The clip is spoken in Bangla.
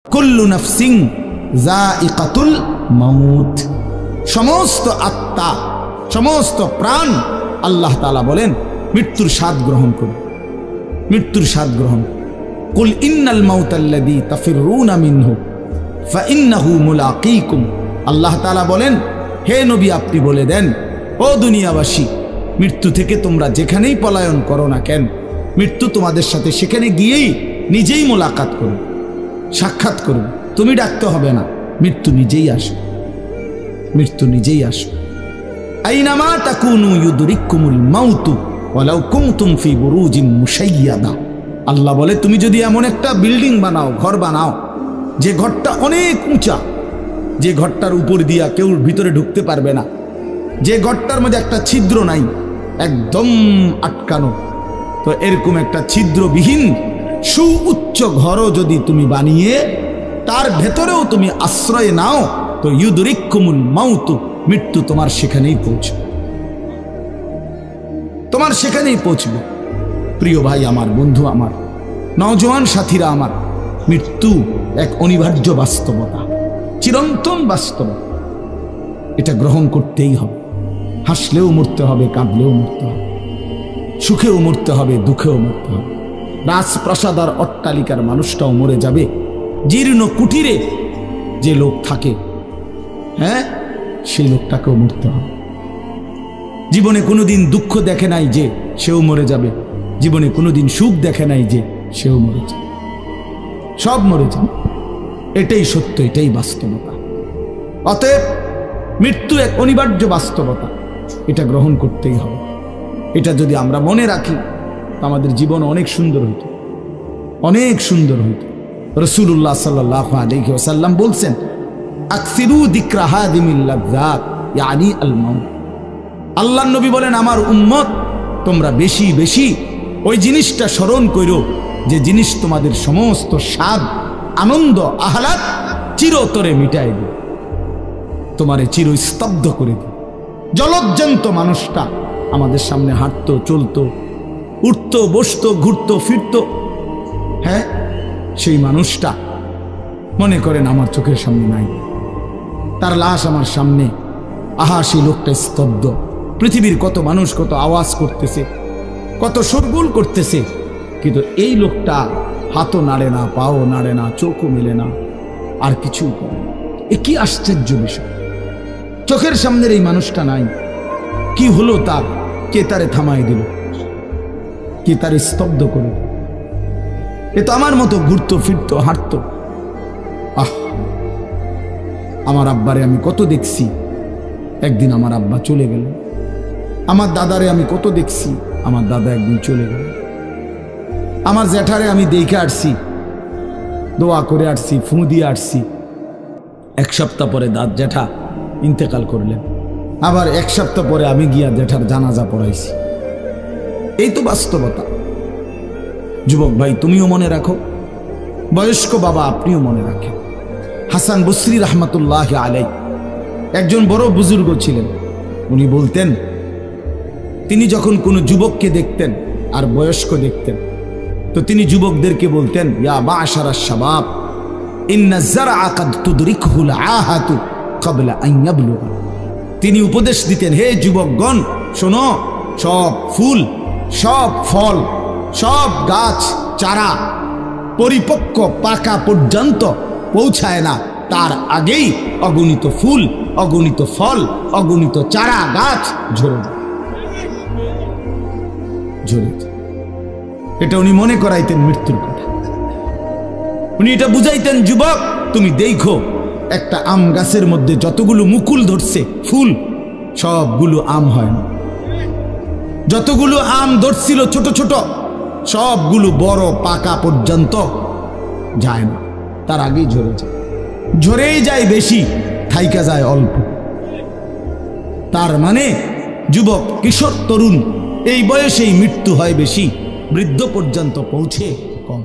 কুল্লু নাফসিন যায়িকাতুল মাউত, সমস্ত আত্মা, সমস্ত প্রাণ আল্লাহ তাআলা বলেন মৃত্যুর স্বাদ গ্রহণ করবে, মৃত্যুর স্বাদ গ্রহণ। কুল ইন্নাল মাউতাল্লাযী তাফিরুনা মিনহু ফাইন্নাহু মুলাকীকুম, আল্লাহ তাআলা বলেন হে নবী আপনি বলে দেন ও দুনিয়াবাসী, মৃত্যু থেকে তোমরা যেখানেই পলায়ন করো না কেন, মৃত্যু তোমাদের সাথে সেখানে গিয়েই নিজেই মোলাকাত করবে, সাক্ষাৎ করবে। তুমি ডাকতে হবে না, মৃত্যু নিজেই আসবে, মৃত্যু নিজেই আসবে। আইনামা তাকুনু ইউদরিকুমুল মাউতু ওয়ালাউ কুনতুম ফি বুরুজিন মুশাইয়াদা, আল্লাহ বলে তুমি যদি এমন একটা বিল্ডিং বানাও, ঘর বানাও, যে ঘরটা অনেক উঁচা, যে ঘরটার উপর দিয়া কেউ ভিতরে ঢুকতে পারবে না, যে ঘরটার মধ্যে একটা ছিদ্র নাই, একদম আটকানো, তো এরকম একটা ছিদ্রবিহীন সুউচ্চ ঘরও যদি তুমি বানিয়ে তার ভেতরেও তুমি আশ্রয় নাও, তো ইউদরিকুমুল মাউতু, মৃত্যু তোমার সেখানেই পৌঁছবে, তোমার সেখানেই পৌঁছবে। প্রিয় ভাই আমার, বন্ধু আমার, নওজোয়ান সাথীরা আমার, মৃত্যু এক অনিবার্য বাস্তবতা, চিরন্তন বাস্তবতা, এটা গ্রহণ করতেই হবে। হাসলেও মরতে হবে, কাঁদলেও মরতে হবে, সুখেও মরতে হবে, দুঃখেও মরতে হবে। রাজপ্রাসাদ আর অট্টালিকার মানুষটাও মরে যাবে, জীর্ণ কুটিরে যে লোক থাকে, হ্যাঁ, সেই লোকটাকেও মরতে হবে। জীবনে কোনোদিন দুঃখ দেখে নাই যে সেও মরে যাবে, জীবনে কোনোদিন সুখ দেখে নাই যে সেও মরে যাবে, সব মরে যাবে। এটাই সত্য, এটাই বাস্তবতা। অতএব মৃত্যু এক অনিবার্য বাস্তবতা, এটা গ্রহণ করতেই হবে। এটা যদি আমরা মনে রাখি আমাদের জীবন অনেক সুন্দর হইত, অনেক সুন্দর হইত। রাসূলুল্লাহ সাল্লাল্লাহু আলাইহি ওয়াসাল্লাম বলছেন আকসিরু যিকরা হাদিমিল লাযযাত ইয়ানি আল মাউত, আল্লাহর নবী বলেন আমার উম্মত তোমরা বেশি বেশি ওই জিনিসটা স্মরণ করো যে জিনিস তোমাদের সমস্ত স্বাদ, আনন্দ, আহ্লাদ চিরতরে মিটাই দিবে, তোমারে চিরস্তব্ধ করে দিবে। জলজ্জান্ত মানুষটা আমাদের সামনে হাঁটতো, চলতো, উঠতো, বসতো, ঘুরতো, ফিরতো, হ্যাঁ, সেই মানুষটা মনে করেন আমার চোখের সামনে নাই, তার লাশ আমার সামনে, আহা সেই লোকটা স্তব্ধ। পৃথিবীর কত মানুষ কত আওয়াজ করতেছে, কত শোরগোল করতেছে, কিন্তু এই লোকটা হাতও নাড়ে না, পাও নাড়ে না, চোখও মেলে না, আর কিছুই করে না। এ কি আশ্চর্য বিষয়, চোখের সামনের এই মানুষটা নাই, কি হলো তার? কে তারে থামাই দিল? কে তারে স্তব্ধ করে? এ তো আমার মতো ঘুরতো, ফিরতো, হাঁটতো। আহ, আমার আব্বারে আমি কত দেখছি, একদিন আমার আব্বা চলে গেল। আমার দাদারে আমি কত দেখছি, আমার দাদা একদিন চলে গেল। আমার জ্যাঠারে আমি দেখে আসছি, দোয়া করে আসছি, ফু দিয়ে আসছি। এক সপ্তাহ পরে জ্যাঠা ইন্তেকাল করলেন, আবার এক সপ্তাহ পরে আমি গিয়া জ্যাঠার জানাজা পড়াইছি। এই তো বাস্তবতা। যুবক ভাই তুমিও মনে রাখো, বয়স্ক বাবা আপনিও মনে রাখেন। হাসান বসরি রহমতুল্লাহ আলাই একজন বড় বুজুর্গ ছিলেন। উনি বলতেন, তিনি যখন কোনো যুবককে দেখতেন আর বয়স্ক দেখতেন, তো তিনি যুবকদেরকে বলতেন ইয়া মা'শারাশ শাবাব ইন্না যারআ কাদ তুদরিকুহুল আহাতু ক্বাবলা আন ইয়াবলুগা। তিনি উপদেশ দিতেন, হে যুবকগণ শোনো, সব ফুল, সব ফল, সব গাছ চারা পরিপক্ক পাকা পর্যন্ত পৌঁছায় না, তার আগেই অগণিত ফুল, অগণিত ফল, অগণিত চারা গাছ ঝরে যায়। এটা উনি মনে করাইতেন মৃত্যুর কথা। উনি এটা বুঝাইতেন, যুবক তুমি দেখো একটা আম গাছের মধ্যে যতগুলো মুকুল ধরছে ফুল, সবগুলো আম হয় না। যতগুলো আম ধরছিল ছোট ছোট, সবগুলো বড় পাকা পর্যন্ত যায় না, তার আগেই ঝরে যায়। ঝরেই যায় বেশি, থাইকা যায় অল্প। তার মানে যুবক, কিশোর, তরুণ এই বয়সেই মৃত্যু হয় বেশি, বৃদ্ধ পর্যন্ত পৌঁছে কম।